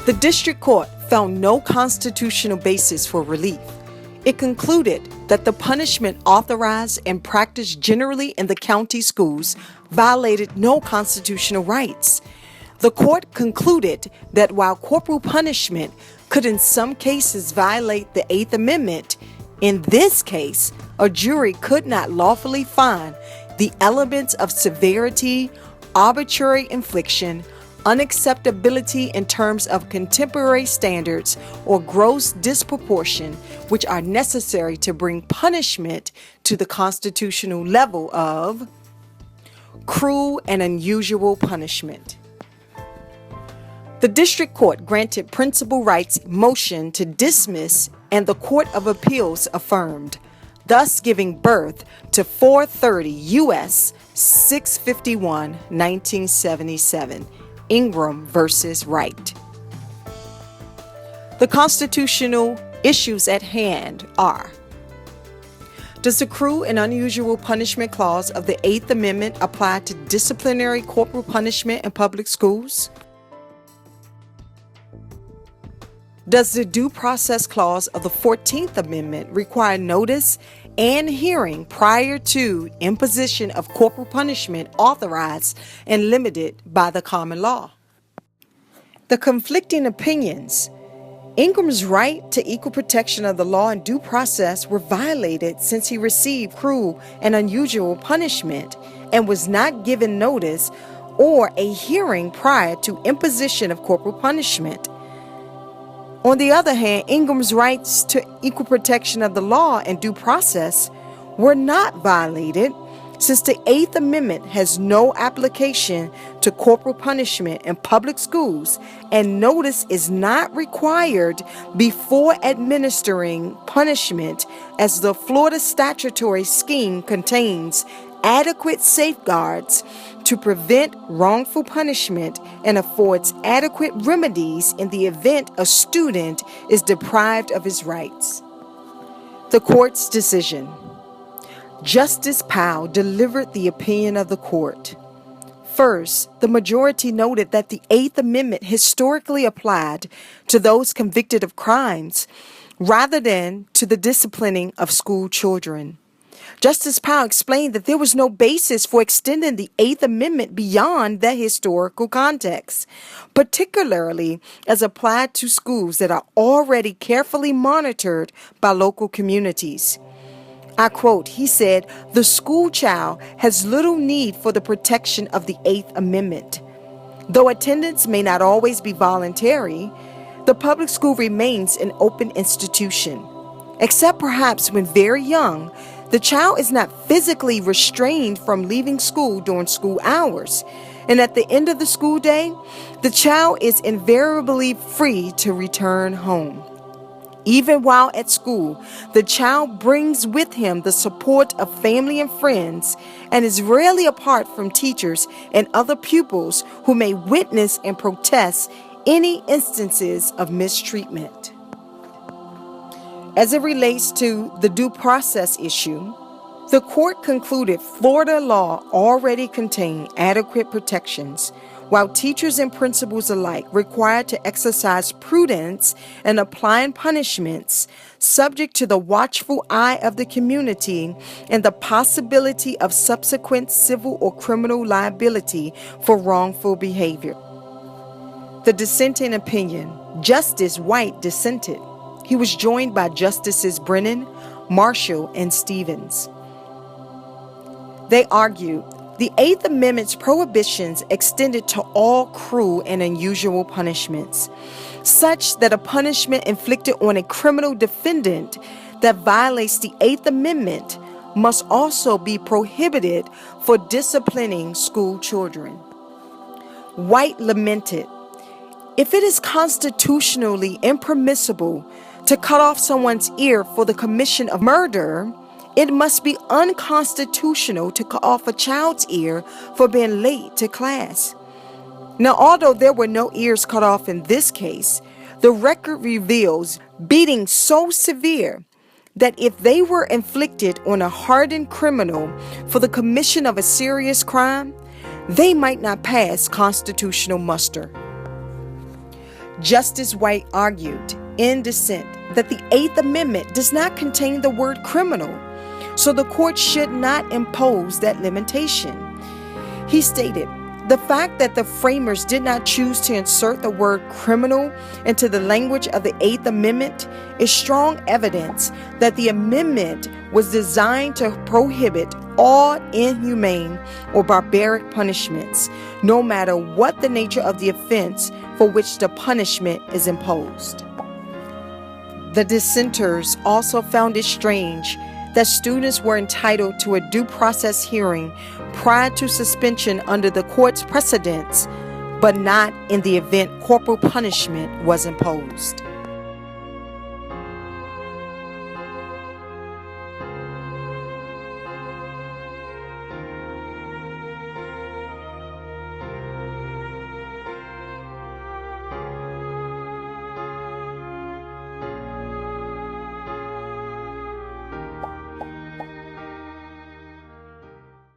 The district court found no constitutional basis for relief. It concluded that the punishment authorized and practiced generally in the county schools violated no constitutional rights. The court concluded that while corporal punishment could in some cases violate the Eighth Amendment, in this case, a jury could not lawfully find the elements of severity, arbitrary infliction, unacceptability in terms of contemporary standards, or gross disproportion, which are necessary to bring punishment to the constitutional level of cruel and unusual punishment. The district court granted principal rights motion to dismiss, and the Court of Appeals affirmed, thus giving birth to 430 U.S. 651, 1977, Ingram versus Wright. The constitutional issues at hand are: does the cruel and unusual punishment clause of the Eighth Amendment apply to disciplinary corporal punishment in public schools? Does the due process clause of the 14th Amendment require notice and hearing prior to imposition of corporal punishment authorized and limited by the common law? The conflicting opinions. Ingram's right to equal protection of the law and due process were violated since he received cruel and unusual punishment and was not given notice or a hearing prior to imposition of corporal punishment. On the other hand, Ingram's rights to equal protection of the law and due process were not violated since the Eighth Amendment has no application to corporal punishment in public schools and notice is not required before administering punishment, as the Florida statutory scheme contains adequate safeguards to prevent wrongful punishment and affords adequate remedies in the event a student is deprived of his rights. The court's decision. Justice Powell delivered the opinion of the court. First, the majority noted that the Eighth Amendment historically applied to those convicted of crimes rather than to the disciplining of school children. Justice Powell explained that there was no basis for extending the Eighth Amendment beyond that historical context, particularly as applied to schools that are already carefully monitored by local communities. I quote, he said, "The school child has little need for the protection of the Eighth Amendment. Though attendance may not always be voluntary, the public school remains an open institution. Except perhaps when very young, the child is not physically restrained from leaving school during school hours. And at the end of the school day, the child is invariably free to return home. Even while at school, the child brings with him the support of family and friends and is rarely apart from teachers and other pupils who may witness and protest any instances of mistreatment." As it relates to the due process issue, the court concluded Florida law already contained adequate protections, while teachers and principals alike required to exercise prudence in applying punishments subject to the watchful eye of the community and the possibility of subsequent civil or criminal liability for wrongful behavior. The dissenting opinion. Justice White dissented. He was joined by Justices Brennan, Marshall, and Stevens. They argued the Eighth Amendment's prohibitions extended to all cruel and unusual punishments, such that a punishment inflicted on a criminal defendant that violates the Eighth Amendment must also be prohibited for disciplining school children. White lamented, "If it is constitutionally impermissible to cut off someone's ear for the commission of murder, it must be unconstitutional to cut off a child's ear for being late to class." Now, although there were no ears cut off in this case, the record reveals beatings so severe that if they were inflicted on a hardened criminal for the commission of a serious crime, they might not pass constitutional muster. Justice White argued in dissent that the Eighth Amendment does not contain the word criminal, so the court should not impose that limitation. He stated, "The fact that the framers did not choose to insert the word criminal into the language of the Eighth Amendment is strong evidence that the amendment was designed to prohibit all inhumane or barbaric punishments, no matter what the nature of the offense for which the punishment is imposed." The dissenters also found it strange that students were entitled to a due process hearing prior to suspension under the court's precedents, but not in the event corporal punishment was imposed.